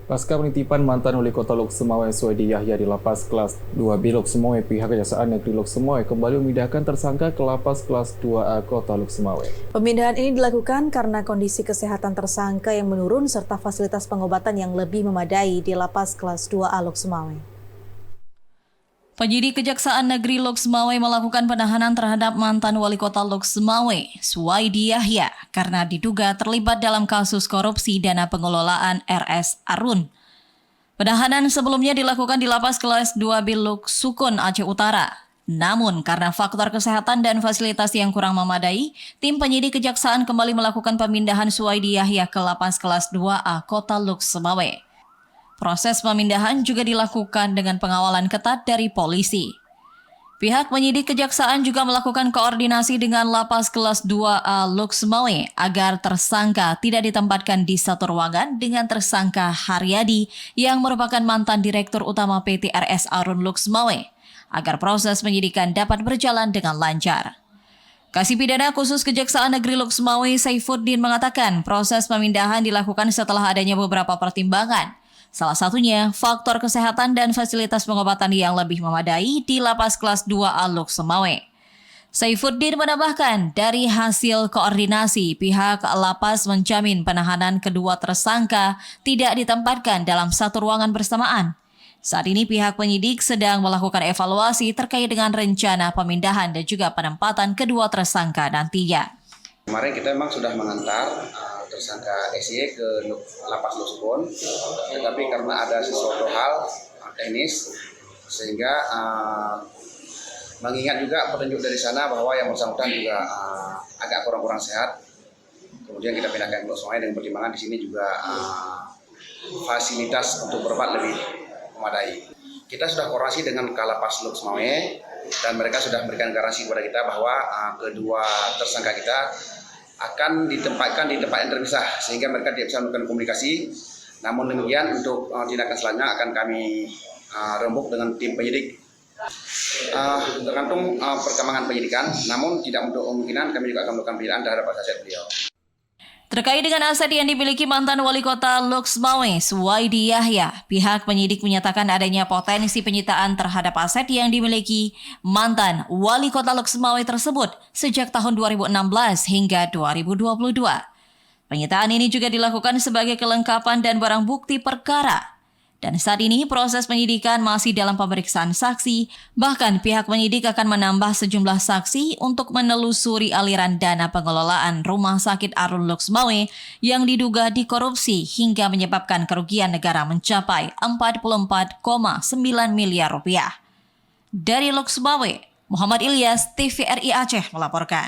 Pasca penitipan mantan Wali Kota Lok Sumawwe Suwaidi Yahya di Lapas Kelas 2B Lok Sumawwe, pihak Kejaksaan Negeri Lok Sumawwe kembali memindahkan tersangka ke Lapas Kelas 2A Kota Lok Sumawwe. Pemindahan ini dilakukan karena kondisi kesehatan tersangka yang menurun serta fasilitas pengobatan yang lebih memadai di Lapas Kelas 2A Lok Sumawwe. Penyidik Kejaksaan Negeri Lok Sumawwe melakukan penahanan terhadap mantan Wali Kota Lok Sumawwe, Suwaidi Yahya, karena diduga terlibat dalam kasus korupsi dana pengelolaan RS Arun. Penahanan sebelumnya dilakukan di Lapas Kelas 2B Lok Sukun, Aceh Utara. Namun, karena faktor kesehatan dan fasilitas yang kurang memadai, tim penyidik Kejaksaan kembali melakukan pemindahan Suwaidi Yahya ke Lapas Kelas 2A Kota Lok Sumawwe. Proses pemindahan juga dilakukan dengan pengawalan ketat dari polisi. Pihak penyidik Kejaksaan juga melakukan koordinasi dengan Lapas Kelas 2A Lok Sumawwe agar tersangka tidak ditempatkan di satu ruangan dengan tersangka Haryadi yang merupakan mantan Direktur Utama PT RS Arun Lok Sumawwe, agar proses penyidikan dapat berjalan dengan lancar. Kasih Pidana Khusus Kejaksaan Negeri Lok Sumawwe Saifuddin mengatakan proses pemindahan dilakukan setelah adanya beberapa pertimbangan. Salah satunya, faktor kesehatan dan fasilitas pengobatan yang lebih memadai di Lapas Kelas 2A Lok Sumawwe. Saifuddin menambahkan, dari hasil koordinasi, pihak Lapas menjamin penahanan kedua tersangka tidak ditempatkan dalam satu ruangan bersamaan. Saat ini pihak penyidik sedang melakukan evaluasi terkait dengan rencana pemindahan dan juga penempatan kedua tersangka nantinya. Kemarin kita memang sudah mengantar tersangka SY ke Lapas Lok Sukun, tetapi karena ada sesuatu hal teknis, sehingga mengingat juga petunjuk dari sana bahwa yang bersangkutan juga agak kurang sehat. Kemudian kita pindahkan ke Lok Sumawwe dengan pertimbangan di sini juga fasilitas untuk berobat lebih memadai. Kita sudah koordinasi dengan Kalapas Lok Sumawwe dan mereka sudah memberikan garansi kepada kita bahwa kedua tersangka kita akan ditempatkan di tempat yang terpisah sehingga mereka tidak bisa melakukan komunikasi. Namun demikian untuk tindakan selanjutnya akan kami rembuk dengan tim penyidik. Tergantung perkembangan penyidikan, namun tidak untuk kemungkinan kami juga akan melakukan penyidikan terhadap aset beliau. Terkait dengan aset yang dimiliki mantan Wali Kota Lok Sumawwe, Suwaidi Yahya, pihak penyidik menyatakan adanya potensi penyitaan terhadap aset yang dimiliki mantan Wali Kota Lok Sumawwe tersebut sejak tahun 2016 hingga 2022. Penyitaan ini juga dilakukan sebagai kelengkapan dan barang bukti perkara. Dan saat ini proses penyidikan masih dalam pemeriksaan saksi, bahkan pihak penyidik akan menambah sejumlah saksi untuk menelusuri aliran dana pengelolaan Rumah Sakit Arun Lok Sumawwe yang diduga dikorupsi hingga menyebabkan kerugian negara mencapai 44,9 miliar rupiah. Dari Lok Sumawwe, Muhammad Ilyas, TVRI Aceh melaporkan.